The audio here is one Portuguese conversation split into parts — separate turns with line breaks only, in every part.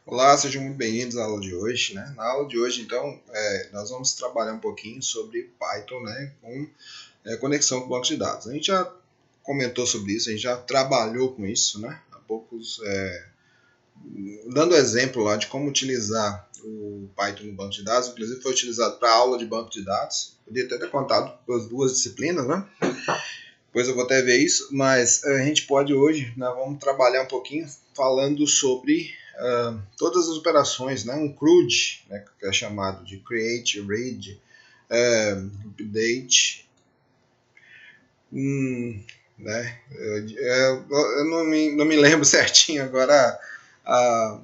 Olá, sejam muito bem-vindos à aula de hoje, né? Na aula de hoje, então, nós vamos trabalhar um pouquinho sobre Python, né, com conexão com bancos de dados. A gente já comentou sobre isso, a gente já trabalhou com isso, né? Há poucos, dando exemplo lá de como utilizar o Python no banco de dados, inclusive foi utilizado para aula de banco de dados. Podia até ter contado com as duas disciplinas, né? Depois eu vou até ver isso, mas a gente pode hoje, nós vamos trabalhar um pouquinho falando sobre todas as operações, né? Um CRUD, né? Que é chamado de Create, Read, Update, né? Eu não me lembro certinho agora a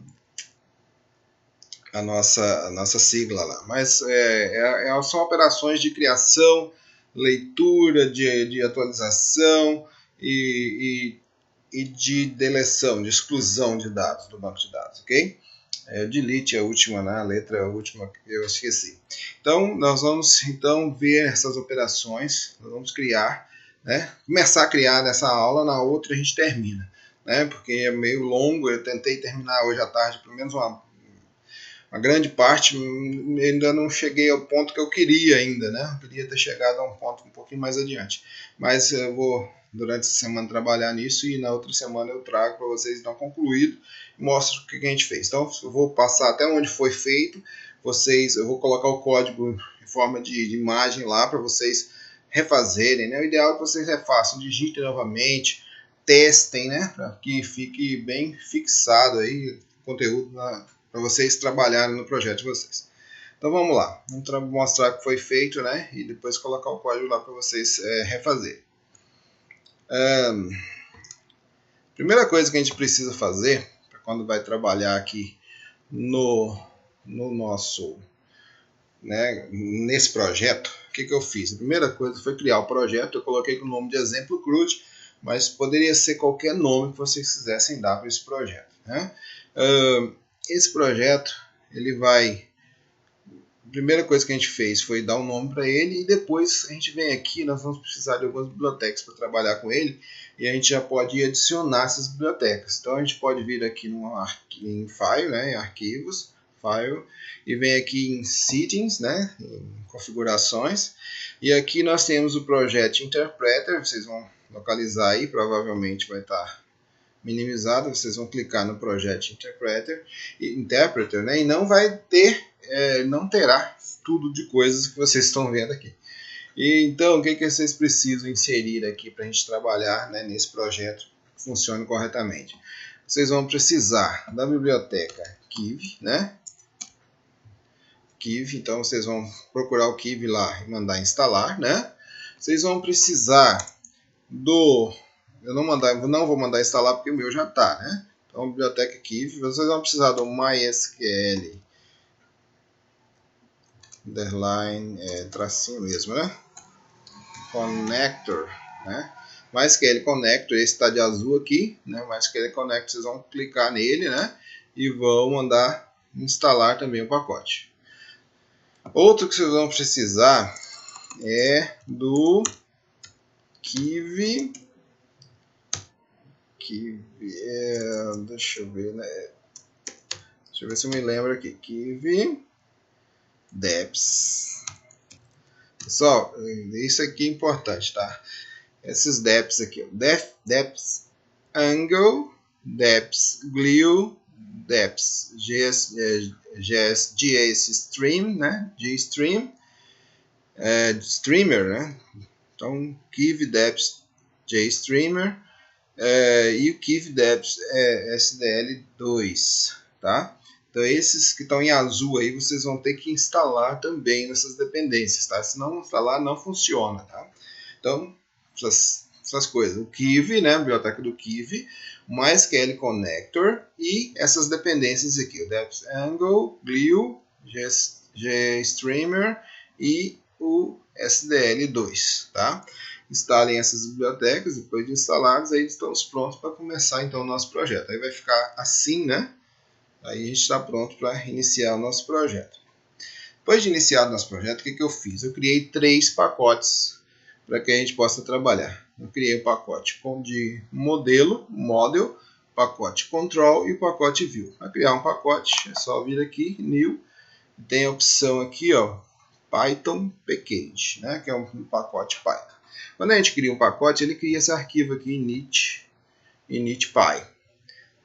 nossa sigla lá, mas são operações de criação, leitura, de atualização e de deleção, de exclusão de dados do banco de dados, ok? Delete é a última, né? A letra é a última que eu esqueci. Então, nós vamos ver essas operações, nós vamos criar, né? Começar a criar nessa aula, na outra a gente termina, né? Porque é meio longo, eu tentei terminar hoje à tarde, pelo menos uma grande parte, ainda não cheguei ao ponto que eu queria ainda, né? Eu queria ter chegado a um ponto um pouquinho mais adiante. Mas eu vou, durante essa semana, trabalhar nisso e na outra semana eu trago para vocês então concluído e mostro o que a gente fez. Então, eu vou passar até onde foi feito. Eu vou colocar o código em forma de imagem lá para vocês refazerem, né? O ideal é que vocês refaçam, digitem novamente, testem, né? Para que fique bem fixado aí o conteúdo para vocês trabalharem no projeto de vocês. Então vamos lá, vamos mostrar o que foi feito, né? E depois colocar o código lá para vocês refazer. Primeira coisa que a gente precisa fazer, quando vai trabalhar aqui no nosso, né, nesse projeto, o que eu fiz? A primeira coisa foi criar o projeto, eu coloquei com o nome de exemplo CRUD, mas poderia ser qualquer nome que vocês quisessem dar para esse projeto, né? Esse projeto, ele vai... A primeira coisa que a gente fez foi dar um nome para ele e depois a gente vem aqui, nós vamos precisar de algumas bibliotecas para trabalhar com ele e a gente já pode adicionar essas bibliotecas. Então a gente pode vir aqui em File, né, em Arquivos, File, e vem aqui em Settings, né, em Configurações, e aqui nós temos o Project Interpreter, vocês vão localizar aí, provavelmente vai estar minimizado, vocês vão clicar no Project Interpreter, né, e não vai ter, não terá tudo de coisas que vocês estão vendo aqui. E então, o que vocês precisam inserir aqui para a gente trabalhar, né, nesse projeto que funcione corretamente? Vocês vão precisar da biblioteca Kiv, né? Kiv, então vocês vão procurar o Kiv lá e mandar instalar, né? Vocês vão precisar do... Eu não vou mandar instalar porque o meu já está, né? Então, biblioteca Kiv, vocês vão precisar do MySQL underline, tracinho mesmo, né? Connector, né? MySQL Connector, esse está de azul aqui, né? MySQL Connector, vocês vão clicar nele, né? E vão mandar instalar também o pacote. Outro que vocês vão precisar é do Kiv, deixa eu ver, né? Deixa eu ver se eu me lembro aqui. Kiv Deps. Pessoal, isso aqui é importante, tá? Esses deps aqui, deps angle, deps glue, deps GStream, né? GStream, streamer, né? Então, Kiv deps JStreamer e o Kiv deps SDL2, tá? Então, esses que estão em azul aí, vocês vão ter que instalar também nessas dependências, tá? Se não instalar, não funciona, tá? Então, essas coisas. O Kiv, né? A biblioteca do Kiv, o MySQL Connector e essas dependências aqui. O DepthAngle, Glue, GStreamer e o SDL2, tá? Instalem essas bibliotecas, depois de instaladas, aí estamos prontos para começar então o nosso projeto. Aí vai ficar assim, né? Aí a gente está pronto para iniciar o nosso projeto. Depois de iniciar o nosso projeto, o que eu fiz? Eu criei 3 pacotes para que a gente possa trabalhar. Eu criei um pacote de model, pacote control e o pacote view. Para criar um pacote, é só vir aqui, new, tem a opção aqui, ó, Python Package, né, que é um pacote Python. Quando a gente cria um pacote, ele cria esse arquivo aqui, initpy.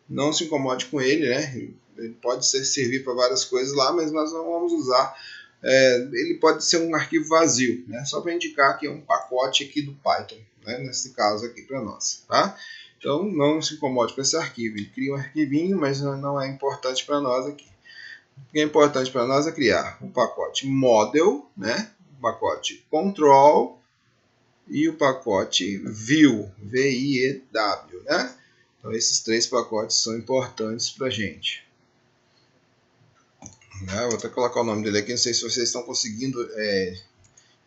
Não se incomode com ele, né? Ele pode servir para várias coisas lá, mas nós não vamos usar. Ele pode ser um arquivo vazio, né? Só para indicar que é um pacote aqui do Python, né? Nesse caso aqui para nós, tá? Então não se incomode com esse arquivo. Ele cria um arquivinho, mas não é importante para nós aqui. O que é importante para nós é criar o pacote model, né? O pacote control e o pacote view, V-I-E-W, né? Então esses 3 pacotes são importantes para a gente. Vou até colocar o nome dele aqui, não sei se vocês estão conseguindo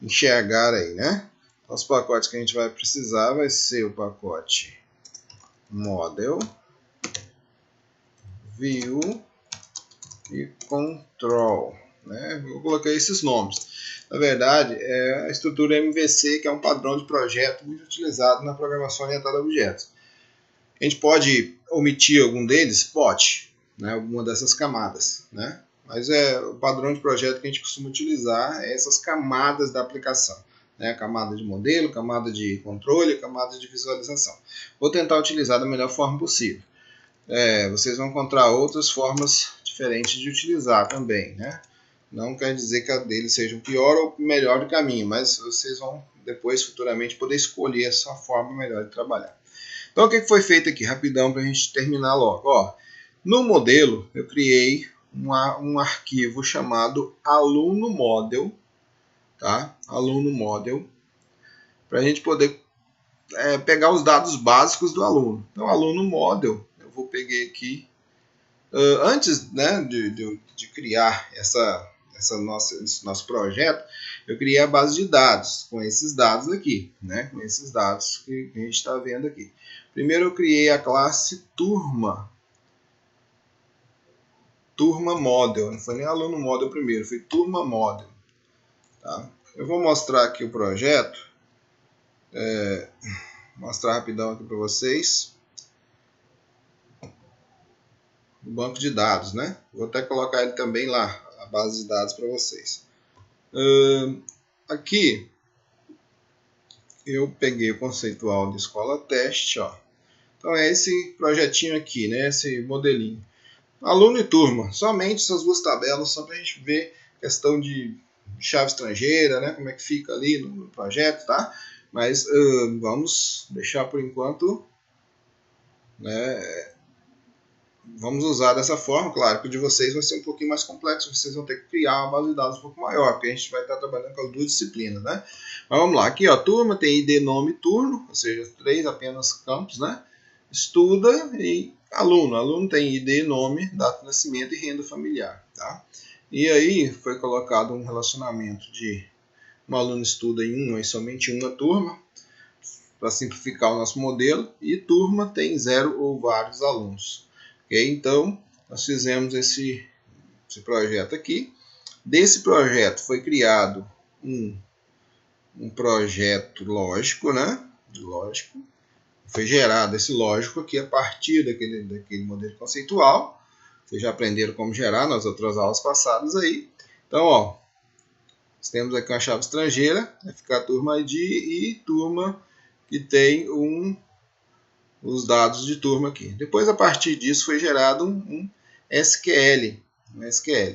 enxergar aí, né? Então, os pacotes que a gente vai precisar vai ser o pacote model, view e control, né? Eu coloquei esses nomes. Na verdade, é a estrutura MVC, que é um padrão de projeto muito utilizado na programação orientada a objetos. A gente pode omitir algum deles? Pode, né? Alguma dessas camadas, né? Mas o padrão de projeto que a gente costuma utilizar é essas camadas da aplicação, né? Camada de modelo, camada de controle, camada de visualização. Vou tentar utilizar da melhor forma possível. Vocês vão encontrar outras formas diferentes de utilizar também, né? Não quer dizer que a deles seja o pior ou melhor do caminho, mas vocês vão depois, futuramente, poder escolher a sua forma melhor de trabalhar. Então, o que foi feito aqui? Rapidão para a gente terminar logo. Ó, no modelo, eu criei um arquivo chamado aluno model, tá? Aluno model, para a gente poder pegar os dados básicos do aluno. Então, aluno model, eu vou pegar aqui. Antes, né, de criar esse nosso projeto, eu criei a base de dados com esses dados aqui, né? Com esses dados que a gente está vendo aqui. Primeiro eu criei a classe turma model, não foi nem aluno model primeiro, foi turma model. Tá? Eu vou mostrar aqui o projeto, mostrar rapidão aqui para vocês. O banco de dados, né? Vou até colocar ele também lá, a base de dados para vocês. Aqui eu peguei o conceitual de escola teste, ó. Então é esse projetinho aqui, né? Esse modelinho. Aluno e turma, somente essas 2 tabelas, só para a gente ver questão de chave estrangeira, né? Como é que fica ali no projeto, tá? Mas vamos deixar por enquanto, né? Vamos usar dessa forma, claro que o de vocês vai ser um pouquinho mais complexo, vocês vão ter que criar uma base de dados um pouco maior, porque a gente vai estar trabalhando com as 2 disciplinas, né? Mas vamos lá, aqui ó, turma tem ID, nome, turno, ou seja, 3 apenas campos, né? Estuda e aluno. Aluno tem ID, nome, data de nascimento e renda familiar, tá? E aí foi colocado um relacionamento de um aluno estuda em somente uma turma, para simplificar o nosso modelo, e turma tem 0 ou vários alunos. Okay? Então, nós fizemos esse projeto aqui. Desse projeto foi criado um projeto lógico, né? Lógico. Foi gerado esse lógico aqui a partir daquele modelo conceitual. Vocês já aprenderam como gerar nas outras aulas passadas aí. Então, ó, nós temos aqui uma chave estrangeira, vai ficar turma ID e turma que tem os dados de turma aqui. Depois, a partir disso, foi gerado um SQL.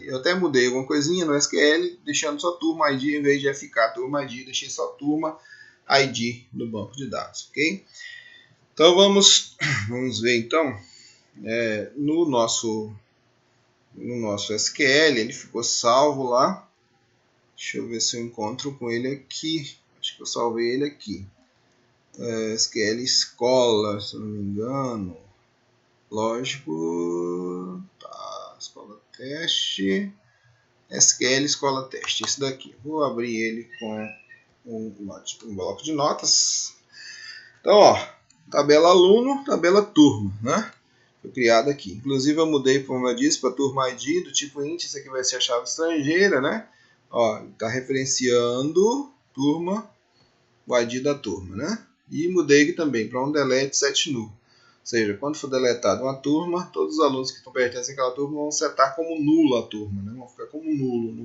Eu até mudei alguma coisinha no SQL, deixando só turma ID, em vez de ficar turma ID, deixei só turma ID no banco de dados, ok? Então vamos ver então, no nosso SQL, ele ficou salvo lá. Deixa eu ver se eu encontro com ele aqui. Acho que eu salvei ele aqui. SQL escola, se eu não me engano. Lógico. Tá, escola teste. SQL escola teste. Esse daqui. Vou abrir ele com um bloco de notas. Então, ó, tabela aluno, tabela turma, né? Foi criada aqui. Inclusive eu mudei, como eu disse, para turma ID do tipo int. Isso aqui vai ser a chave estrangeira, né? Ó, está referenciando turma, o ID da turma, né? E mudei aqui também para um delete set null. seja, quando for deletada uma turma, todos os alunos que pertencem àquela turma vão setar como nula a turma, né? Vão ficar como nulo, não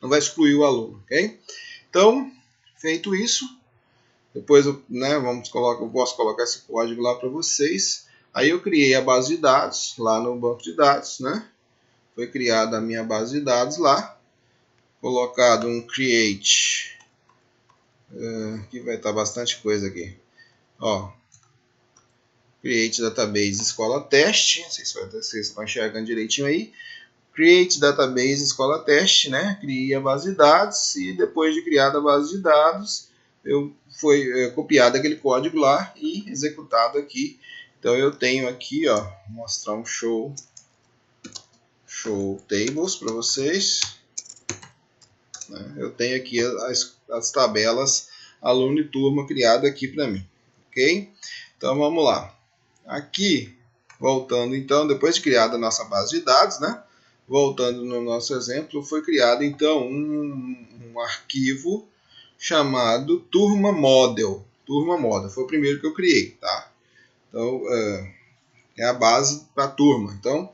vai excluir o aluno, ok? Então, feito isso, depois eu posso colocar esse código lá para vocês. Aí eu criei a base de dados lá no banco de dados, né? Foi criada a minha base de dados lá, colocado um create, que vai estar bastante coisa aqui, ó. Create Database Escola Teste, não sei se vocês estão enxergando direitinho aí. Create Database Escola Teste, né? Criei a base de dados e depois de criada a base de dados, foi copiado aquele código lá e executado aqui. Então eu tenho aqui, ó, vou mostrar um show tables para vocês. Eu tenho aqui as tabelas aluno e turma criada aqui para mim, ok? Então vamos lá. Aqui, voltando então, depois de criada a nossa base de dados, né? Voltando no nosso exemplo, foi criado então um arquivo chamado turma model. Turma model foi o primeiro que eu criei, tá? Então é a base para a turma. Então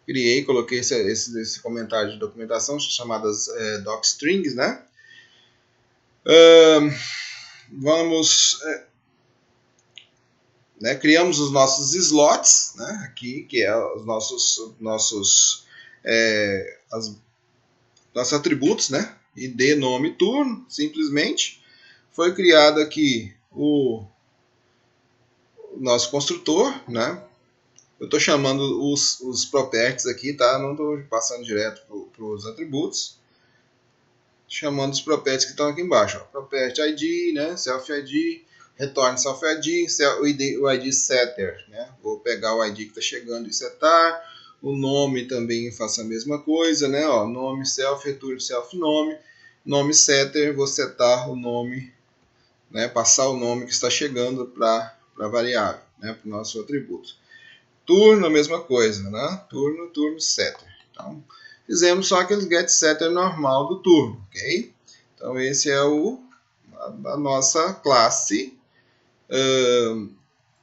criei, coloquei esse comentário de documentação chamadas docstrings, né? Vamos criamos os nossos slots, né, aqui, que é os nossos atributos, né, ID, nome, turno, simplesmente. Foi criado aqui o nosso construtor, né. Eu estou chamando os properties aqui, tá, não estou passando direto para os atributos. Chamando os properties que estão aqui embaixo, ó. Property ID, né, self ID, retorne self ID, o ID setter, né? Vou pegar o ID que está chegando e setar. O nome também faço a mesma coisa, né? Ó, nome self, return self nome. Nome setter, vou setar o nome, né? Passar o nome que está chegando para a variável, né? Para o nosso atributo. Turno, a mesma coisa, né? Turno setter. Então, fizemos só aquele get setter normal do turno, ok? Então, esse é a nossa classe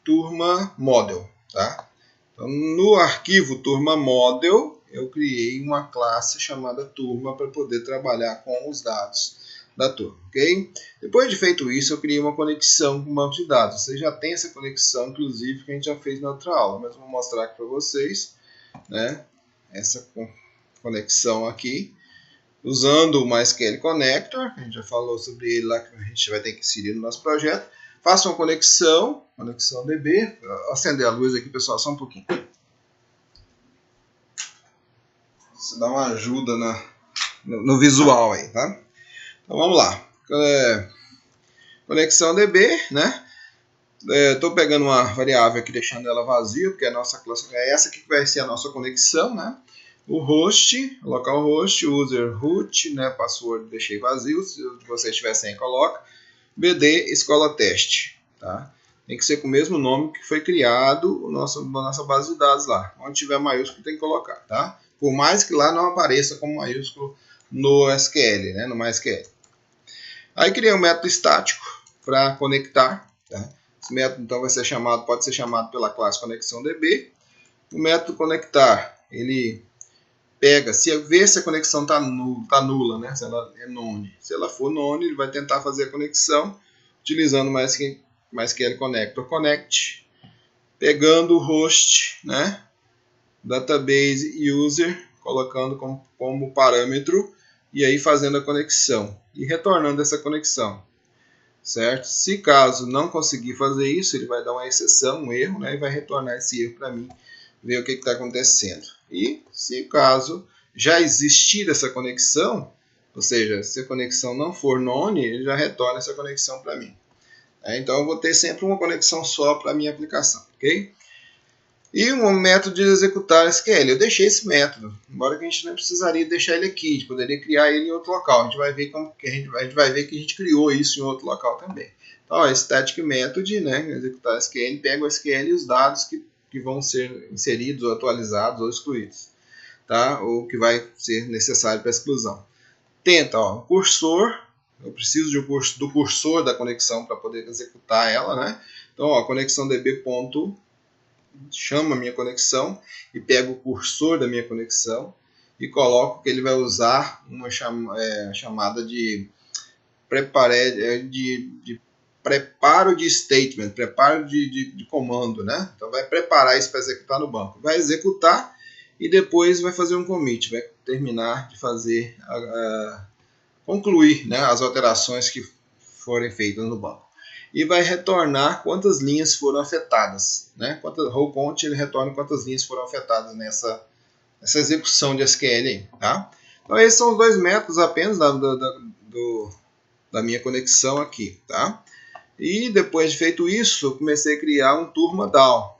turma model, tá? Então, no arquivo turma model, eu criei uma classe chamada turma para poder trabalhar com os dados da turma, ok? Depois de feito isso, eu criei uma conexão com o banco de dados. Você já tem essa conexão, inclusive, que a gente já fez na outra aula, mas vou mostrar aqui para vocês, né? Essa conexão aqui, usando o MySQL Connector, a gente já falou sobre ele lá, que a gente vai ter que inserir no nosso projeto. Faça uma conexão DB. Vou acender a luz aqui, pessoal, só um pouquinho. Isso dá uma ajuda no visual aí, tá? Então vamos lá. Conexão DB, né? Estou pegando uma variável aqui, deixando ela vazia, porque a nossa classe é essa aqui que vai ser a nossa conexão, né? O host, localhost, user root, né? Password deixei vazio, se vocês tiver sem, coloca. BD escola teste, tá? Tem que ser com o mesmo nome que foi criado na nossa base de dados lá. Onde tiver maiúsculo tem que colocar, tá? Por mais que lá não apareça como maiúsculo no SQL, né? No MySQL. Aí criei um método estático para conectar, tá? Esse método então pode ser chamado pela classe conexãoDB. O método conectar, ele pega, vê se a conexão está nula, né? Se ela é none. Se ela for none, ele vai tentar fazer a conexão utilizando MySQL Connector Connect, pegando o host, né? Database user, colocando como parâmetro e aí fazendo a conexão e retornando essa conexão, certo? Se caso não conseguir fazer isso, ele vai dar uma exceção, um erro, né? E vai retornar esse erro para mim, ver o que está acontecendo. E se caso já existir essa conexão, ou seja, se a conexão não for none, ele já retorna essa conexão para mim. Então eu vou ter sempre uma conexão só para a minha aplicação, ok? E um método de executar SQL. Eu deixei esse método, embora que a gente não precisaria deixar ele aqui, a gente poderia criar ele em outro local. A gente vai ver que a gente criou isso em outro local também. Então, ó, static method, né, executar SQL, pega o SQL e os dados que vão ser inseridos, ou atualizados, ou excluídos, tá? Ou que vai ser necessário para a exclusão. Tenta, ó, cursor. Eu preciso do cursor da conexão para poder executar ela, né? Então, ó, conexão db ponto chamo a minha conexão e pego o cursor da minha conexão e coloco que ele vai usar uma chamada de preparo de statement, preparo de comando, né? Então vai preparar isso para executar no banco. Vai executar e depois vai fazer um commit, vai terminar de fazer, concluir, né, as alterações que forem feitas no banco. E vai retornar quantas linhas foram afetadas, né? Row count, ele retorna quantas linhas foram afetadas nessa execução de SQL aí, tá? Então esses são os dois métodos apenas da minha conexão aqui, tá? E depois de feito isso, eu comecei a criar um turma DAO.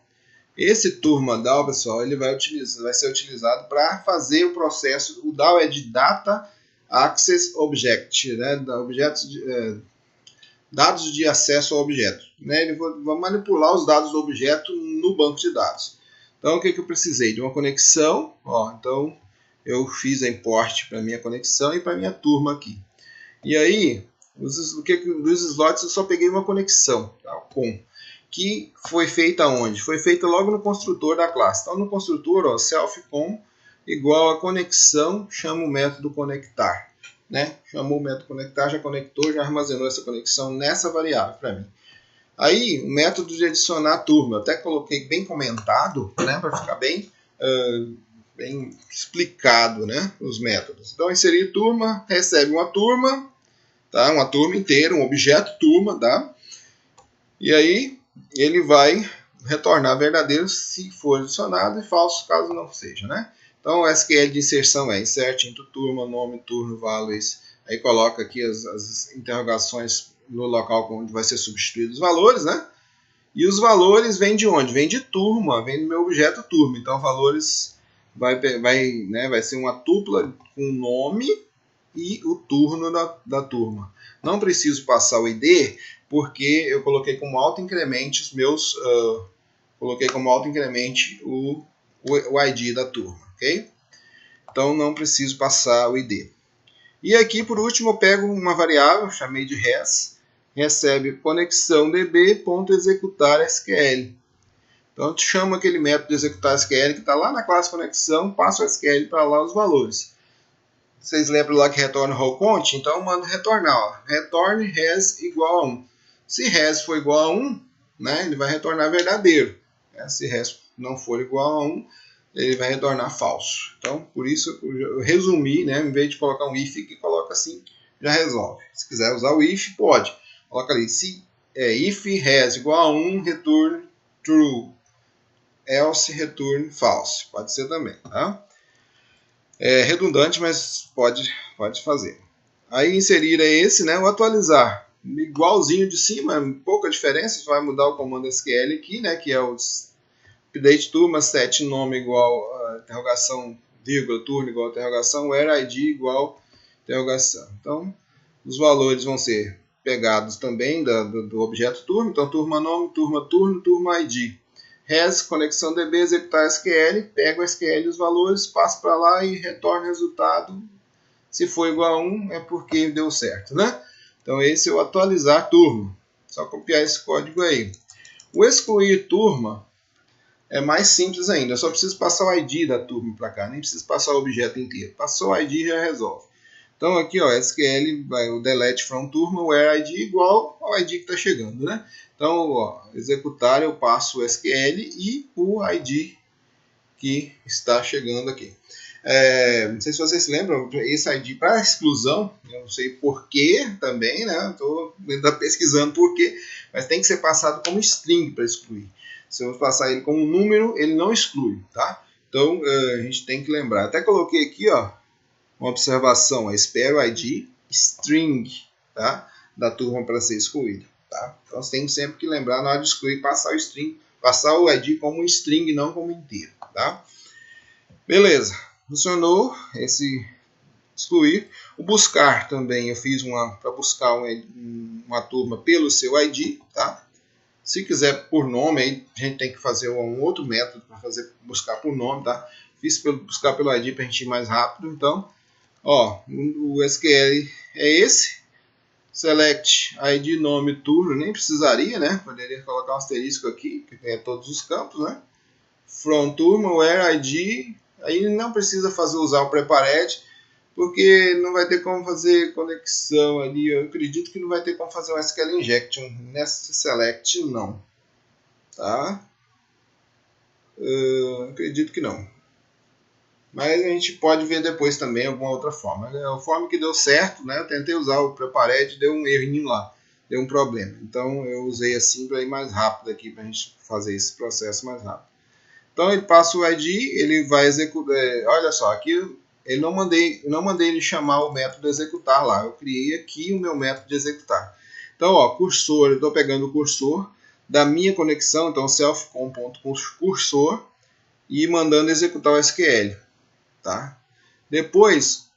Esse turma DAO, pessoal, ele vai ser utilizado para fazer o processo. O DAO é de Data Access Object, né? Dados de acesso ao objeto, né? Ele vai manipular os dados do objeto no banco de dados. Então, o que eu precisei? De uma conexão. Então, eu fiz a import para a minha conexão e para a minha turma aqui. E aí, dos slots eu só peguei uma conexão, tá? Com, que foi feita onde? Foi feita logo no construtor da classe. Então, no construtor, self_com igual a conexão, chama o método conectar. Né? Chamou o método conectar, já conectou, já armazenou essa conexão nessa variável para mim. Aí, o método de adicionar turma, eu até coloquei bem comentado, né, para ficar bem explicado, né, os métodos. Então, inserir turma, recebe uma turma, tá? Uma turma inteira, um objeto turma, tá? E aí ele vai retornar verdadeiro se for adicionado e falso caso não seja, né? Então o SQL de inserção é insert into turma, nome, turno, values. Aí coloca aqui as interrogações no local onde vai ser substituídos os valores, né? E os valores vêm de onde? Vem de turma, vem do meu objeto turma. Então valores vai ser uma tupla com nome e o turno da turma. Não preciso passar o ID, porque eu coloquei como autoincremente os meus... coloquei como autoincremente o ID da turma, ok? Então não preciso passar o ID. E aqui, por último, eu pego uma variável, chamei de res, recebe conexão db.executar_sql. Então eu chamo aquele método de executar SQL que está lá na classe conexão, passo o SQL para lá os valores. Vocês lembram lá que retorna row count? Então eu mando retornar. Ó. Retorne res igual a 1. Se res for igual a 1, né, ele vai retornar verdadeiro. Se res não for igual a 1, ele vai retornar falso. Então, por isso eu resumi, né, em vez de colocar um if, que coloca assim, já resolve. Se quiser usar o if, pode. Coloca ali, se if res igual a 1, return true. Else return false. Pode ser também, tá? É redundante, mas pode fazer. Aí inserir é esse, né? O atualizar. Igualzinho de cima, pouca diferença. Você vai mudar o comando SQL aqui, né? Que é o update turma, set nome igual a interrogação, vírgula, turno igual a interrogação, where ID igual a interrogação. Então, os valores vão ser pegados também do objeto turma. Então, turma nome, turma turno, turma ID. Res, conexão DB, executar SQL, pega o SQL os valores, passa para lá e retorna o resultado. Se for igual a 1, é porque deu certo, né? Então esse é o atualizar turma. Só copiar esse código aí. O excluir turma é mais simples ainda. Eu só preciso passar o ID da turma para cá, nem preciso passar o objeto inteiro. Passou o ID já resolve. Então aqui, ó, SQL vai o delete from turma, where ID igual ao ID que está chegando, né? Então, ó, executar eu passo o SQL e o ID que está chegando aqui. Não sei se vocês se lembram, esse ID para exclusão, eu não sei porquê também, né? Estou pesquisando porquê, mas tem que ser passado como string para excluir. Se eu passar ele como número, ele não exclui, tá? Então a gente tem que lembrar. Até coloquei aqui, ó, uma observação, espero o ID string, tá? Da turma para ser excluída, tá? Então você tem sempre que lembrar na hora de excluir, passar o ID como um string, não como inteiro, tá? Beleza, funcionou esse excluir. O buscar também eu fiz para buscar uma turma pelo seu ID, tá? Se quiser por nome, aí a gente tem que fazer um outro método para buscar por nome, tá? Fiz buscar pelo ID para a gente ir mais rápido, então, ó, o SQL é esse. Select ID, nome, turno, nem precisaria, né? Poderia colocar um asterisco aqui, que tem todos os campos, né? from turma, where ID, aí não precisa usar o prepared, porque não vai ter como fazer conexão ali. Eu acredito que não vai ter como fazer um SQL injection nessa select, não. Tá? Acredito que não. Mas a gente pode ver depois também alguma outra forma. A forma que deu certo, né? Eu tentei usar o prepared, deu um errinho lá, deu um problema. Então eu usei assim para ir mais rápido aqui, para a gente fazer esse processo mais rápido. Então ele passa o ID, ele vai executar. Olha só, aqui eu não mandei ele chamar o método executar lá. Eu criei aqui o meu método de executar. Então, ó, cursor, eu estou pegando o cursor da minha conexão, então self.com.cursor, e mandando executar o SQL. Tá? Depois,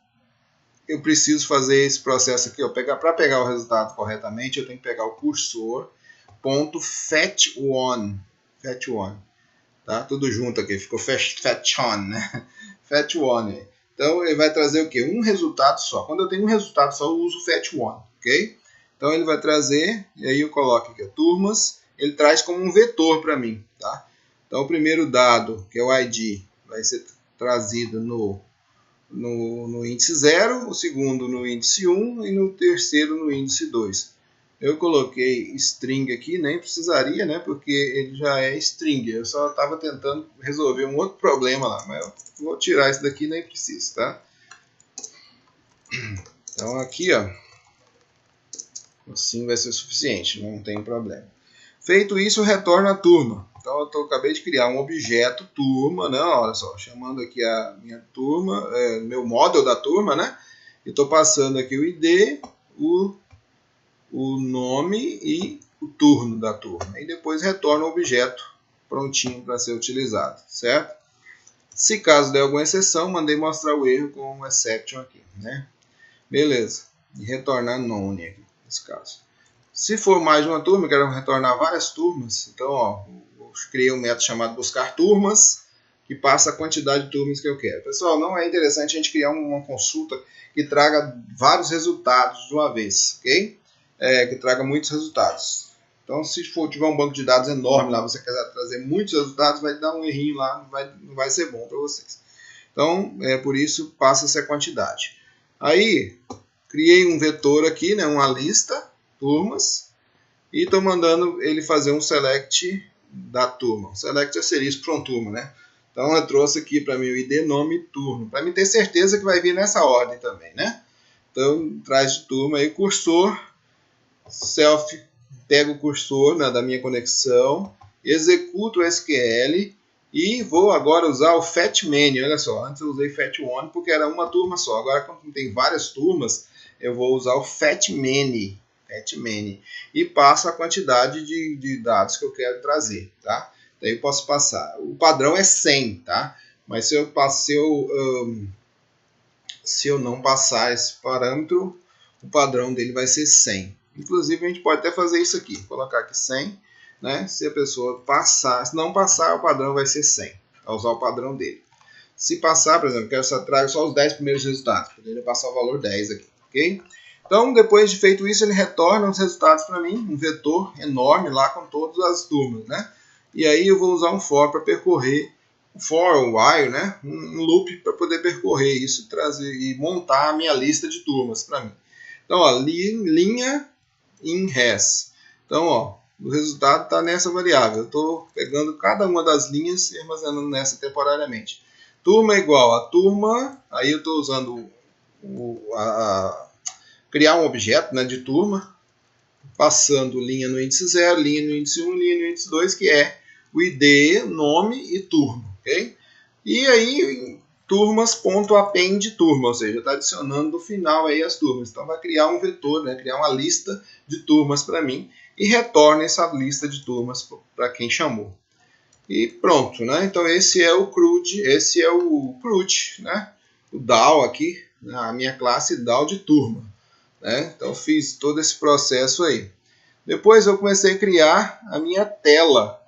eu preciso fazer esse processo aqui. Para pegar o resultado corretamente, eu tenho que pegar o cursor.fetch1. Tá? Tudo junto aqui, ficou fetch1, né? Fetch1. Então, ele vai trazer o quê? Um resultado só. Quando eu tenho um resultado só, eu uso fetch1, ok? Então, ele vai trazer, e aí eu coloco aqui, turmas, ele traz como um vetor para mim, tá? Então, o primeiro dado, que é o ID, vai ser trazido no índice 0, o segundo no índice 1 e no terceiro no índice 2. Eu coloquei string aqui, nem precisaria, né? Porque ele já é string. Eu só estava tentando resolver um outro problema lá, mas eu vou tirar isso daqui, nem preciso, tá? Então aqui, ó, assim vai ser suficiente, não tem problema. Feito isso, retorna a turma. Então eu acabei de criar um objeto turma, né? Olha só, chamando aqui a minha turma, meu model da turma, né? E estou passando aqui o ID, o nome e o turno da turma. E depois retorna o objeto prontinho para ser utilizado, certo? Se caso der alguma exceção, mandei mostrar o erro com um exception aqui, né? Beleza. E retornar none aqui, nesse caso. Se for mais de uma turma, eu quero retornar várias turmas. Então, ó, eu criei um método chamado buscar turmas, que passa a quantidade de turmas que eu quero. Pessoal, não é interessante a gente criar uma consulta que traga vários resultados de uma vez, ok? Que traga muitos resultados. Então, se tiver um banco de dados enorme lá, você quiser trazer muitos resultados, vai dar um errinho lá, não vai ser bom para vocês. Então, por isso, passa-se a quantidade. Aí, criei um vetor aqui, né, uma lista, turmas, e estou mandando ele fazer um select da turma. Select seria isso para uma turma, né? Então, eu trouxe aqui para mim o ID, nome e turno, para me ter certeza que vai vir nessa ordem também, né? Então, traz de turma aí, cursor, self, pego o cursor, né, da minha conexão, executo o SQL e vou agora usar o fetch-many. Olha só, antes eu usei fetch1 porque era uma turma só. Agora, quando tem várias turmas, eu vou usar o fetch-many. E passo a quantidade de dados que eu quero trazer, tá? Daí eu posso passar. O padrão é 100, tá? Mas se eu não passar esse parâmetro, o padrão dele vai ser 100. Inclusive, a gente pode até fazer isso aqui. Colocar aqui 100, né? Se a pessoa passar, se não passar, o padrão vai ser 100. Vai usar o padrão dele. Se passar, por exemplo, quero trazer só os 10 primeiros resultados. Poderia passar o valor 10 aqui, ok? Então, depois de feito isso, ele retorna os resultados para mim, um vetor enorme lá com todas as turmas, né? E aí eu vou usar um for para percorrer, for ou while, né? Um loop para poder percorrer isso, trazer e montar a minha lista de turmas para mim. Então, ó, linha in res. Então, ó, o resultado está nessa variável. Eu estou pegando cada uma das linhas e armazenando nessa temporariamente. Turma é igual a turma, aí eu estou usando criar um objeto, né, de turma, passando linha no índice 0, linha no índice 1, linha no índice 2, que é o ID, nome e turma, ok? E aí, turmas.append turma, ou seja, está adicionando no final aí as turmas. Então, vai criar um vetor, né, criar uma lista de turmas para mim e retorna essa lista de turmas para quem chamou. E pronto, né? Então, esse é o CRUD, né? O DAO aqui, a minha classe DAO de turma. Né? Então fiz todo esse processo aí. Depois eu comecei a criar a minha tela.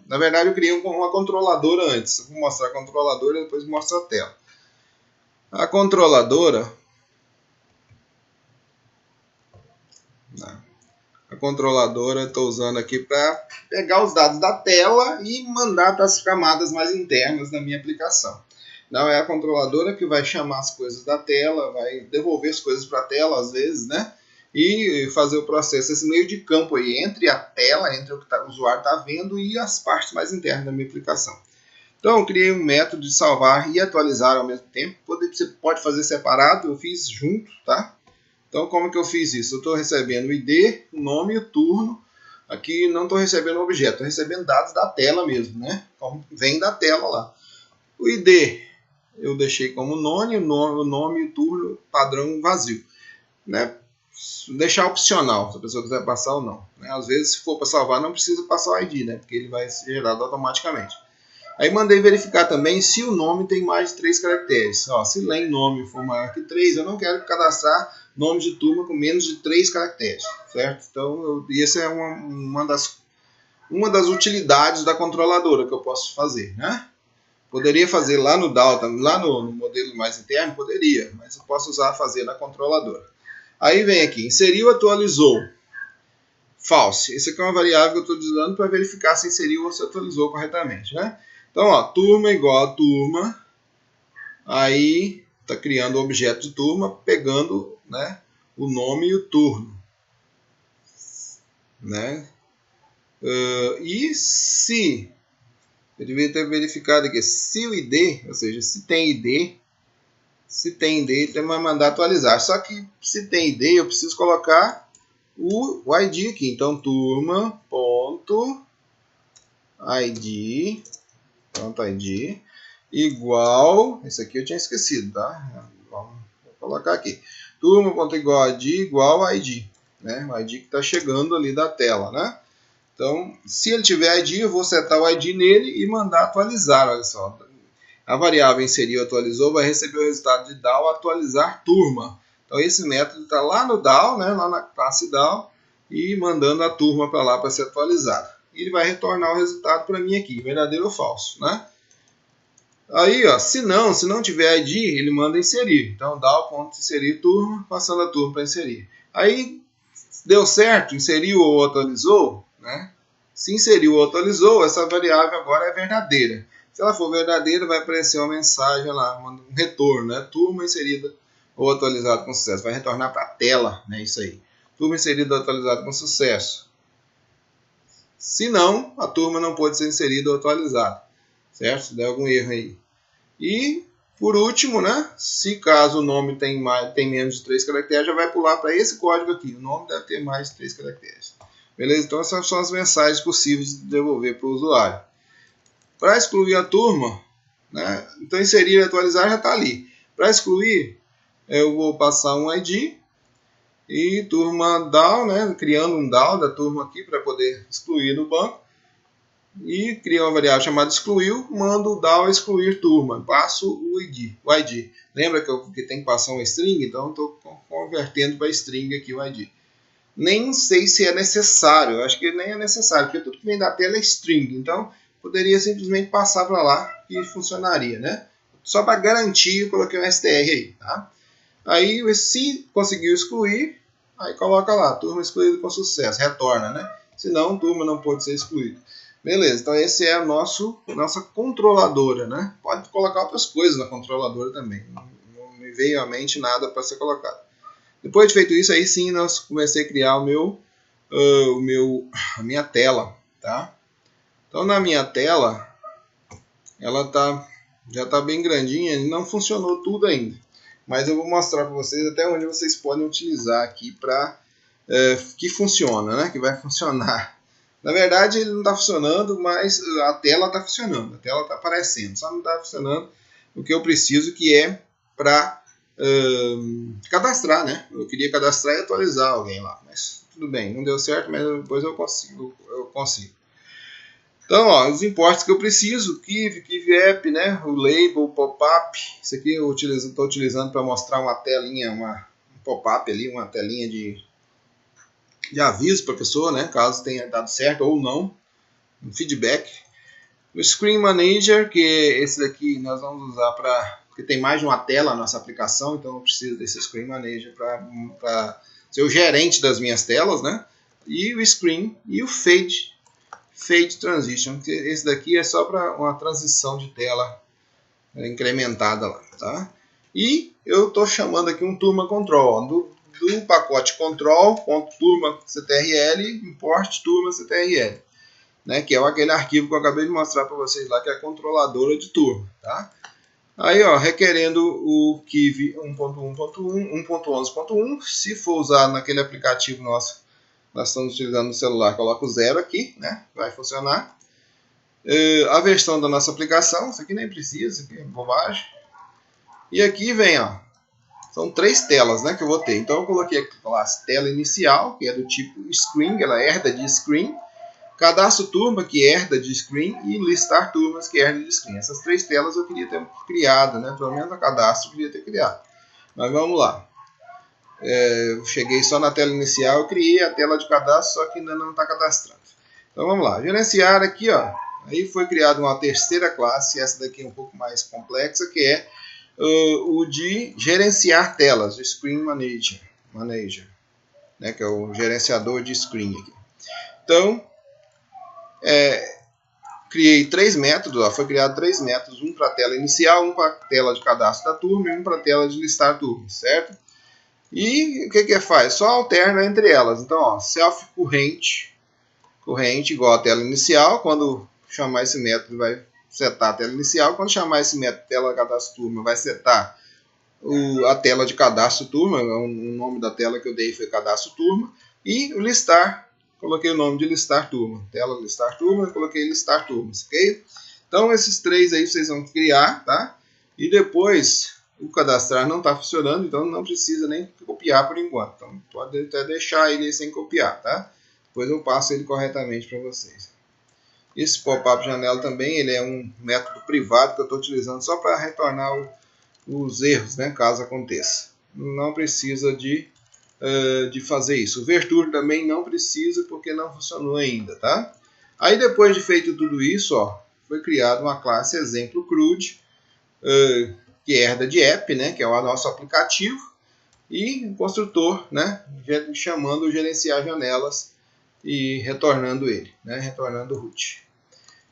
Na verdade eu criei uma controladora antes. Eu vou mostrar a controladora e depois mostro a tela. A controladora controladora estou usando aqui para pegar os dados da tela e mandar para as camadas mais internas da minha aplicação. Não é a controladora que vai chamar as coisas da tela, vai devolver as coisas para a tela às vezes, né? E fazer o processo, esse meio de campo aí, entre a tela, entre o que o usuário está vendo e as partes mais internas da minha aplicação. Então eu criei um método de salvar e atualizar ao mesmo tempo. Você pode fazer separado, eu fiz junto, tá? Então como que eu fiz isso? Eu estou recebendo o ID, o nome e o turno. Aqui não estou recebendo o objeto, estou recebendo dados da tela mesmo, né? Como vem da tela lá. O ID eu deixei como nome, o nome e o turno padrão vazio, né? Deixar opcional, se a pessoa quiser passar ou não, né? Às vezes, se for para salvar, não precisa passar o ID, né? Porque ele vai ser gerado automaticamente. Aí mandei verificar também se o nome tem mais de 3 caracteres. Ó, se len nome for maior que 3, eu não quero cadastrar nome de turma com menos de 3 caracteres, certo? Então, essa é uma das utilidades da controladora que eu posso fazer, né? Poderia fazer lá no DAO, lá no modelo mais interno, poderia, mas eu posso fazer na controladora. Aí vem aqui, inseriu, atualizou. False. Essa aqui é uma variável que eu estou usando para verificar se inseriu ou se atualizou corretamente, né? Então, ó, turma igual a turma. Aí, está criando o objeto de turma, pegando, né, o nome e o turno. Né? E se... Eu devia ter verificado aqui. Se o ID, ou seja, se tem ID, ele vai mandar atualizar. Só que se tem ID, eu preciso colocar o ID aqui. Então, turma.id igual, esse aqui eu tinha esquecido, tá? Vou colocar aqui. Turma.igual igual ID, né? O ID que está chegando ali da tela, né? Então, se ele tiver ID, eu vou setar o ID nele e mandar atualizar, olha só. A variável inseriu atualizou vai receber o resultado de DAO atualizar turma. Então esse método está lá no DAO, né, lá na classe DAO, e mandando a turma para lá para ser atualizada. E ele vai retornar o resultado para mim aqui, verdadeiro ou falso, né? Aí, ó, se não tiver ID, ele manda inserir. Então DAO.inserir turma, passando a turma para inserir. Aí deu certo, inseriu ou atualizou, né? Se inseriu ou atualizou, essa variável agora é verdadeira. Se ela for verdadeira, vai aparecer uma mensagem lá, um retorno, né? Turma inserida ou atualizada com sucesso. Vai retornar para a tela, né? Isso aí. Turma inserida ou atualizada com sucesso. Se não, a turma não pode ser inserida ou atualizada, certo? Se der algum erro aí. E, por último, né? Se caso o nome tem menos de 3 caracteres, já vai pular para esse código aqui. O nome deve ter mais de 3 caracteres. Beleza? Então, essas são as mensagens possíveis de devolver para o usuário. Para excluir a turma, né? Então inserir e atualizar já está ali. Para excluir, eu vou passar um ID e turma DAO, né? Criando um DAO da turma aqui para poder excluir no banco. E crio uma variável chamada excluiu, mando o DAO excluir turma, passo o ID. Lembra que tem que passar um string? Então estou convertendo para string aqui o ID. Nem sei se é necessário, acho que nem é necessário, porque tudo que vem da tela é string. Então poderia simplesmente passar para lá e funcionaria, né? Só para garantir, eu coloquei um str aí, tá? Aí, se conseguiu excluir, aí coloca lá, turma excluída com sucesso, retorna, né? Senão, turma não pode ser excluída. Beleza, então esse é a nossa controladora, né? Pode colocar outras coisas na controladora também. Não me veio à mente nada para ser colocado. Depois de feito isso, aí sim, nós comecei a criar a minha tela, tá? Então, na minha tela, ela já está bem grandinha e não funcionou tudo ainda. Mas eu vou mostrar para vocês até onde vocês podem utilizar aqui para que funciona, né? Que vai funcionar. Na verdade, ele não está funcionando, mas a tela está funcionando. A tela está aparecendo, só não está funcionando o que eu preciso, que é para cadastrar, né? Eu queria cadastrar e atualizar alguém lá, mas tudo bem, não deu certo, mas depois eu consigo. Então, ó, os importes que eu preciso, Kiv App, né? O label, o pop-up. Isso aqui eu estou utilizando para mostrar uma telinha, um pop-up ali, uma telinha de aviso para a pessoa, né? Caso tenha dado certo ou não, um feedback. O Screen Manager, que esse daqui nós vamos usar porque tem mais de uma tela na nossa aplicação, então eu preciso desse Screen Manager para ser o gerente das minhas telas, né? e o screen e o fade transition, que esse daqui é só para uma transição de tela incrementada lá, tá? E eu estou chamando aqui um turma control, ó, do pacote control.turma.ctrl import turma.ctrl, né, que é aquele arquivo que eu acabei de mostrar para vocês lá, que é a controladora de turma, tá? Aí, ó, requerendo o Kiv 1.1.1, 1.11.1, se for usar naquele aplicativo nosso, nós estamos utilizando no celular, coloca o 0 aqui, né, vai funcionar. A versão da nossa aplicação, isso aqui nem precisa, isso aqui é bobagem. E aqui vem, ó, são 3 telas, né, que eu vou ter. Então eu coloquei aqui a tela inicial, que é do tipo screen, ela herda de screen. Cadastro turma, que herda de screen, e listar turmas, que herda de screen. Essas 3 telas eu queria ter criado, né? Pelo menos a cadastro eu queria ter criado. Mas vamos lá. Eu cheguei só na tela inicial, eu criei a tela de cadastro, só que ainda não está cadastrando. Então vamos lá. Gerenciar aqui, ó. Aí foi criada uma terceira classe, essa daqui é um pouco mais complexa, que é o de gerenciar telas, o Screen Manager, né? Que é o gerenciador de screen aqui. Então, criei 3 métodos, ó, foi criado 3 métodos, um para a tela inicial, um para a tela de cadastro da turma e um para a tela de listar turmas, certo? E o que faz? Só alterna entre elas. Então, ó, self corrente igual a tela inicial, quando chamar esse método vai setar a tela inicial, quando chamar esse método tela de cadastro turma vai setar a tela de cadastro turma, o nome da tela que eu dei foi cadastro turma, e o listar, coloquei o nome de listar turma, tela listar turma, coloquei listar turmas, ok? Então esses 3 aí vocês vão criar, tá? E depois o cadastrar não está funcionando, então não precisa nem copiar por enquanto, então pode até deixar ele sem copiar, tá? Depois eu passo ele corretamente para vocês. Esse pop-up janela também, ele é um método privado que eu estou utilizando só para retornar os erros, né, caso aconteça. Não precisa de fazer isso. O Vertur também não precisa porque não funcionou ainda, tá? Aí depois de feito tudo isso, ó, foi criada uma classe exemplo CRUD, que herda de app, né, que é o nosso aplicativo, e um construtor, né, chamando o gerenciar janelas e retornando ele, né, retornando o root.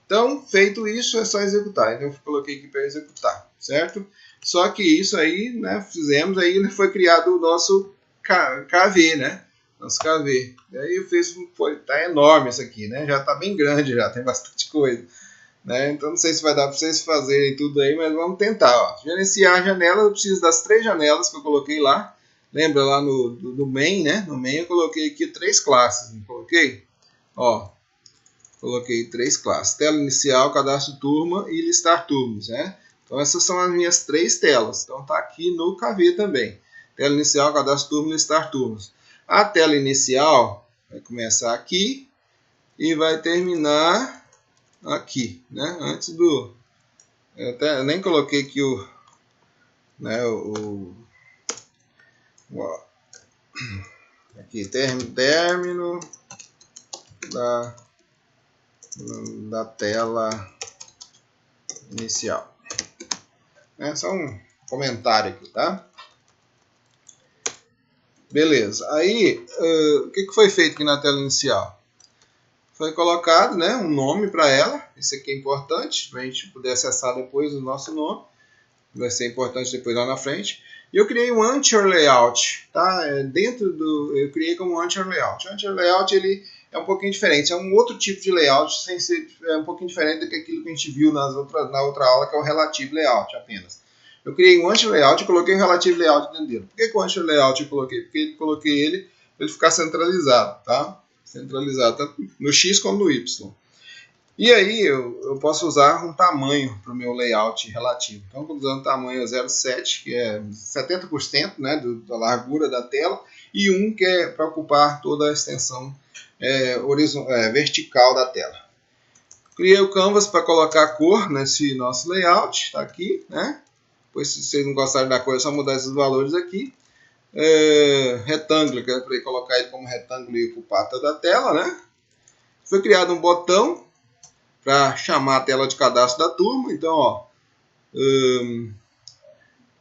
Então, feito isso, é só executar. Então, eu coloquei aqui para executar, certo? Só que isso aí, né, fizemos, aí foi criado o nosso KV, né? Nosso KV. E aí eu fiz, tá enorme isso aqui, né? Já tá bem grande, já tem bastante coisa, né? Então, não sei se vai dar para vocês fazerem tudo aí, mas vamos tentar, ó. Gerenciar a janela, eu preciso das 3 janelas que eu coloquei lá. Lembra lá no main, né? No main eu coloquei aqui 3 classes, não coloquei? Ó, coloquei 3 classes, tela inicial, cadastro turma e listar turmas, né? Então essas são as minhas 3 telas, então tá aqui no KV também, tela inicial, cadastro turma e listar turmas. A tela inicial vai começar aqui e vai terminar aqui, né? Antes do... eu nem coloquei aqui o... né, aqui, término da tela inicial. É só um comentário aqui, tá? Beleza. Aí, o que foi feito aqui na tela inicial? Foi colocado, né, um nome para ela. Esse aqui é importante, para a gente poder acessar depois o nosso nome. Vai ser importante depois lá na frente. E eu criei um Anchor Layout, tá? Eu criei como Anchor Layout. O Anchor Layout, ele é um pouquinho diferente. É um outro tipo de layout, sem ser um pouquinho diferente do que aquilo que a gente viu na outra aula, que é o Relative Layout apenas. Eu criei um Anchor Layout e coloquei um Relative Layout dentro dele. Por que o Anchor Layout eu coloquei? Porque eu coloquei ele para ele ficar centralizado, tá? Centralizado tanto no X como no Y. E aí eu posso usar um tamanho para o meu layout relativo. Então, estou usando o tamanho 0,7, que é 70%, né, da largura da tela, e 1 que é para ocupar toda a extensão vertical da tela. Criei o canvas para colocar a cor nesse nosso layout, está aqui, né? Depois, se vocês não gostarem da cor, é só mudar esses valores aqui. Retângulo, que é para colocar ele como retângulo e ocupar toda a tela, né? Foi criado um botão para chamar a tela de cadastro da turma. Então, ó,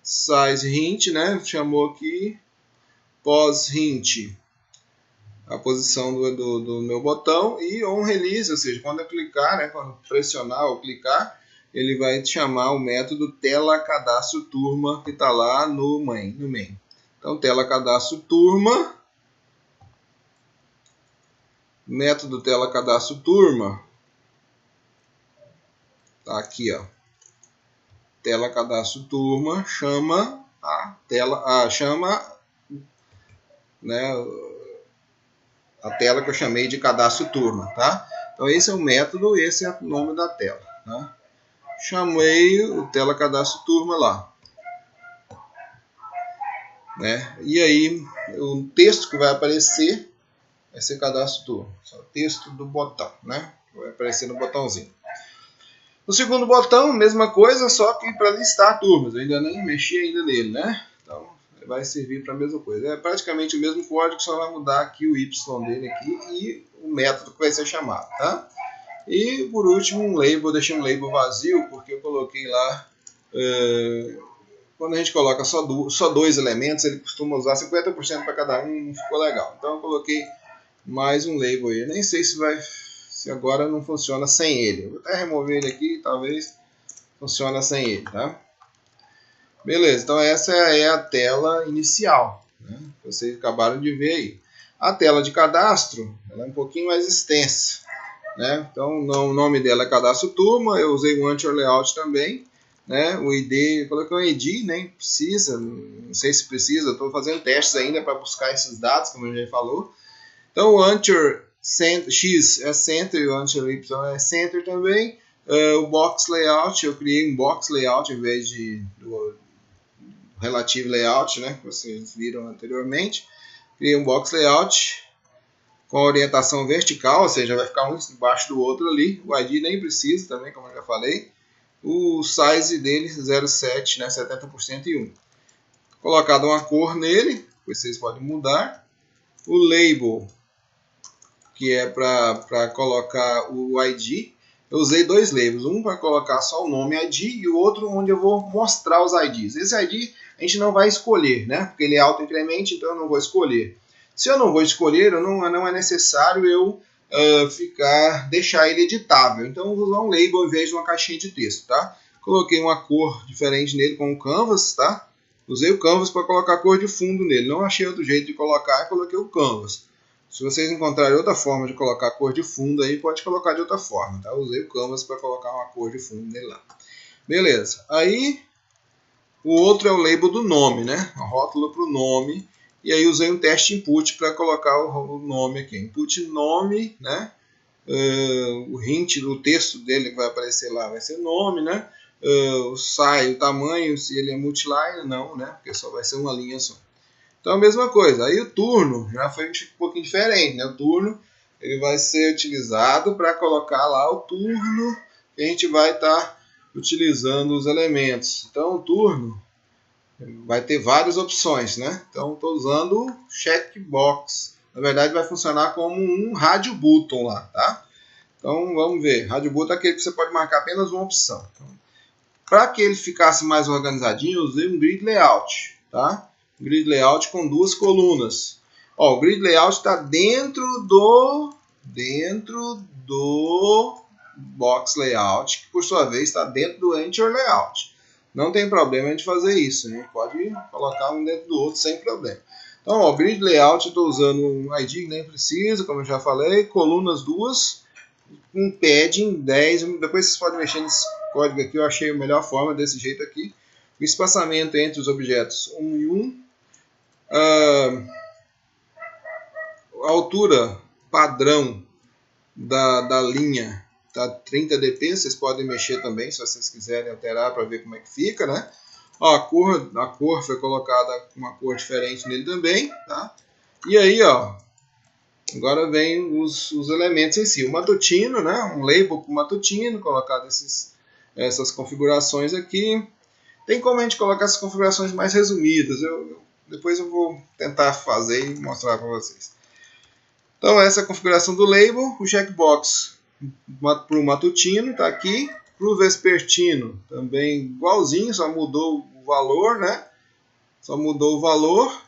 size hint, né? Chamou aqui pós hint. a posição do meu botão e on release, ou seja, quando eu clicar, né, quando pressionar ou clicar, ele vai chamar o método tela cadastro turma que está lá no main. Então, tela cadastro turma, método tela cadastro turma, tá aqui, ó. Tela cadastro turma chama a tela, chama, né, a tela que eu chamei de cadastro turma, tá? Então esse é o método, esse é o nome da tela, tá? Chamei o tela cadastro turma lá, né? E aí o texto que vai aparecer vai ser cadastro turma, o texto do botão, né? Vai aparecer no botãozinho. No segundo botão, mesma coisa, só que para listar turmas. Eu ainda nem mexi ainda nele, né? Então vai servir para a mesma coisa. É praticamente o mesmo código, só vai mudar aqui o y dele aqui e o método que vai ser chamado, tá? E por último um label, deixei um label vazio porque eu coloquei lá. Quando a gente coloca só dois elementos, ele costuma usar 50% para cada um, não ficou legal. Então eu coloquei mais um label aí. Eu nem sei se agora não funciona sem ele. Eu vou até remover ele aqui, talvez funcione sem ele, tá? Beleza, então essa é a tela inicial, né? Vocês acabaram de ver aí. A tela de cadastro, ela é um pouquinho mais extensa, né? Então o nome dela é cadastro turma, eu usei o Anchor Layout também, né? O ID, coloquei um ID, nem precisa, não sei se precisa, estou fazendo testes ainda para buscar esses dados, como a gente falou. Então o Anchor X é Center e o Anchor Y é Center também. O Box Layout, eu criei um Box Layout em vez do Relative Layout, né, que vocês viram anteriormente. Criei um Box Layout com orientação vertical, ou seja, vai ficar um embaixo do outro ali. O ID nem precisa também, como eu já falei. O size dele 0,7, né, 70% e 1. Colocado uma cor nele, vocês podem mudar. O label, que é para colocar o ID. Eu usei dois labels, um para colocar só o nome ID e o outro onde eu vou mostrar os IDs. Esse ID a gente não vai escolher, né? Porque ele é auto-incremente, então eu não vou escolher. Se eu não vou escolher, não é necessário eu deixar ele editável. Então eu vou usar um label em vez de uma caixinha de texto, tá? Coloquei uma cor diferente nele com o Canvas, tá? Usei o Canvas para colocar a cor de fundo nele. Não achei outro jeito de colocar e coloquei o Canvas. Se vocês encontrarem outra forma de colocar a cor de fundo aí, pode colocar de outra forma, tá? Eu usei o Canvas para colocar uma cor de fundo nele lá. Beleza. Aí, o outro é o label do nome, né? A rótula para o nome. E aí usei um teste input para colocar o nome aqui. Input nome, né? O hint, o texto dele que vai aparecer lá vai ser nome, né? O tamanho, se ele é multiline, não, né? Porque só vai ser uma linha só. Então a mesma coisa. Aí o turno já foi um pouquinho diferente, né? O turno ele vai ser utilizado para colocar lá o turno que a gente vai estar utilizando os elementos. Então o turno vai ter várias opções, né? Então estou usando o checkbox. Na verdade vai funcionar como um radio button lá, tá? Então vamos ver. Radio button é aquele que você pode marcar apenas uma opção. Então, para que ele ficasse mais organizadinho, eu usei um grid layout, tá? Grid layout com duas colunas. Ó, o grid layout está dentro do box layout, que por sua vez está dentro do Anchor layout. Não tem problema a gente fazer isso, né? Pode colocar um dentro do outro sem problema. Então, ó, grid layout, eu estou usando um ID que nem precisa, como eu já falei, colunas duas, um padding 10, depois vocês podem mexer nesse código aqui, eu achei a melhor forma desse jeito aqui. O espaçamento entre os objetos 1 e 1. A altura padrão da linha tá 30 dp, vocês podem mexer também se vocês quiserem alterar para ver como é que fica, né? Ó, a cor foi colocada com uma cor diferente nele também, tá? E aí, ó, agora vem os elementos em si. O matutino, né? Um label para o matutino, colocado essas configurações aqui. Tem como a gente colocar essas configurações mais resumidas. Depois eu vou tentar fazer e mostrar para vocês. Então essa é a configuração do label. O checkbox para o matutino está aqui. Para o vespertino também igualzinho, só mudou o valor, né? Só mudou o valor.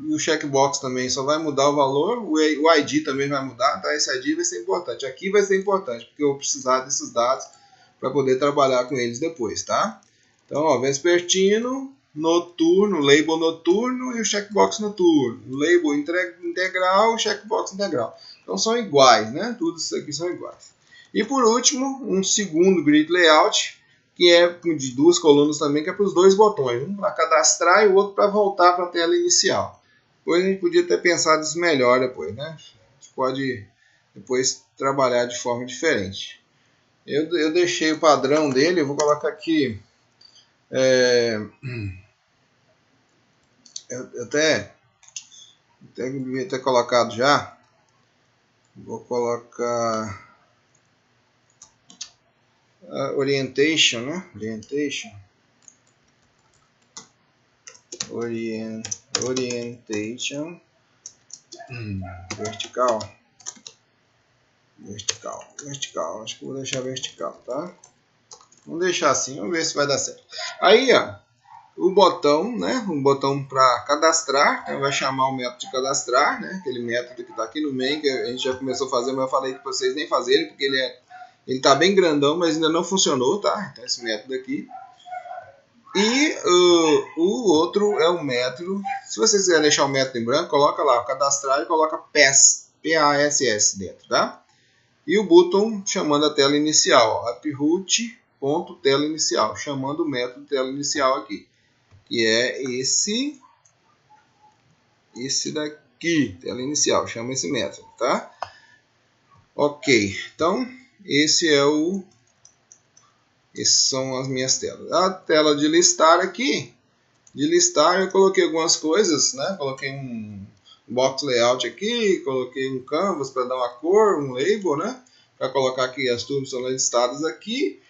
o checkbox também só vai mudar o valor, o ID também vai mudar, tá? Esse ID vai ser importante. Aqui vai ser importante, porque eu vou precisar desses dados para poder trabalhar com eles depois, tá? Então, ó, vespertino, noturno, label noturno e o checkbox noturno. O label integral, o checkbox integral. Então são iguais, né? Tudo isso aqui são iguais. E por último, um segundo grid layout, que é de duas colunas também, que é para os dois botões. Um para cadastrar e o outro para voltar para a tela inicial. Depois a gente podia ter pensado isso melhor depois, né? A gente pode depois trabalhar de forma diferente. Eu deixei o padrão dele, eu vou colocar aqui. Eu até devia ter colocado já. Vou colocar orientation, né? Orientation vertical. Acho que vou deixar vertical, tá? Vamos deixar assim, vamos ver se vai dar certo. Aí, ó, o botão, né? Um botão para cadastrar, então vai chamar o método de cadastrar, né? Aquele método que está aqui no main, que a gente já começou a fazer, mas eu falei que vocês nem fazerem, porque ele tá bem grandão, mas ainda não funcionou, tá? Então esse método aqui. E o outro é o método. Se vocês quiserem deixar o método em branco, coloca lá, cadastrar e coloca PASS, P-A-S-S dentro, tá? E o botão chamando a tela inicial, uproot.tela inicial, chamando o método tela inicial aqui, que é esse daqui, tela inicial, chama esse método, tá? Ok, então esses são as minhas telas. A tela de listar aqui, eu coloquei algumas coisas, né? Coloquei um box layout aqui, coloquei um canvas para dar uma cor, um label, né? Para colocar aqui as turmas são listadas aqui.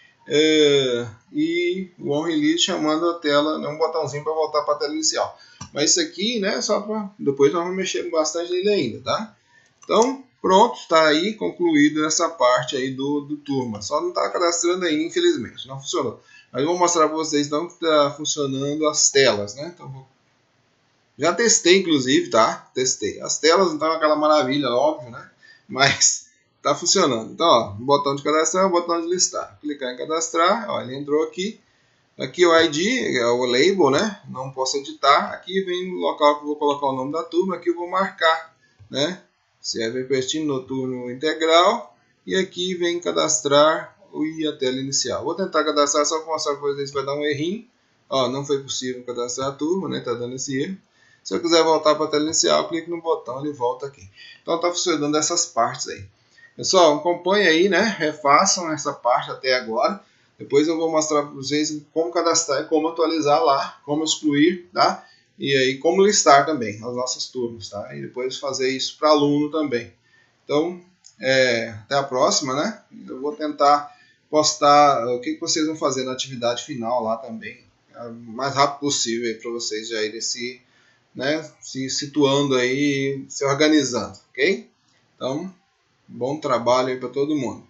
E o onRelease chamando a tela, um botãozinho para voltar para a tela inicial. Mas isso aqui, né? Só para depois nós vamos mexer bastante nele ainda, tá? Então, pronto, está aí concluído essa parte aí do turma. Só não está cadastrando ainda, infelizmente, não funcionou. Mas eu vou mostrar para vocês então que está funcionando as telas, né? Então, já testei, inclusive, tá? Testei. As telas não estão aquela maravilha, óbvio, né? Mas tá funcionando. Então, ó, botão de cadastrar, botão de listar. Clicar em cadastrar, ó, ele entrou aqui. Aqui o ID, é o label, né? Não posso editar. Aqui vem o local que eu vou colocar o nome da turma. Aqui eu vou marcar, né? Se é vespertino noturno integral. E aqui vem cadastrar e a tela inicial. Vou tentar cadastrar só para mostrar para vocês se vai dar um errinho. Ó, não foi possível cadastrar a turma, né? Tá dando esse erro. Se eu quiser voltar para a tela inicial, clico no botão, ele volta aqui. Então está funcionando essas partes aí. Pessoal, acompanhe aí, né? Refaçam essa parte até agora. Depois eu vou mostrar para vocês como cadastrar e como atualizar lá, como excluir, tá? E aí como listar também as nossas turmas, tá? E depois fazer isso para aluno também. Então, até a próxima, né? Eu vou tentar postar o que vocês vão fazer na atividade final lá também, o mais rápido possível para vocês já irem se situando aí, se organizando, ok? Então, bom trabalho aí para todo mundo.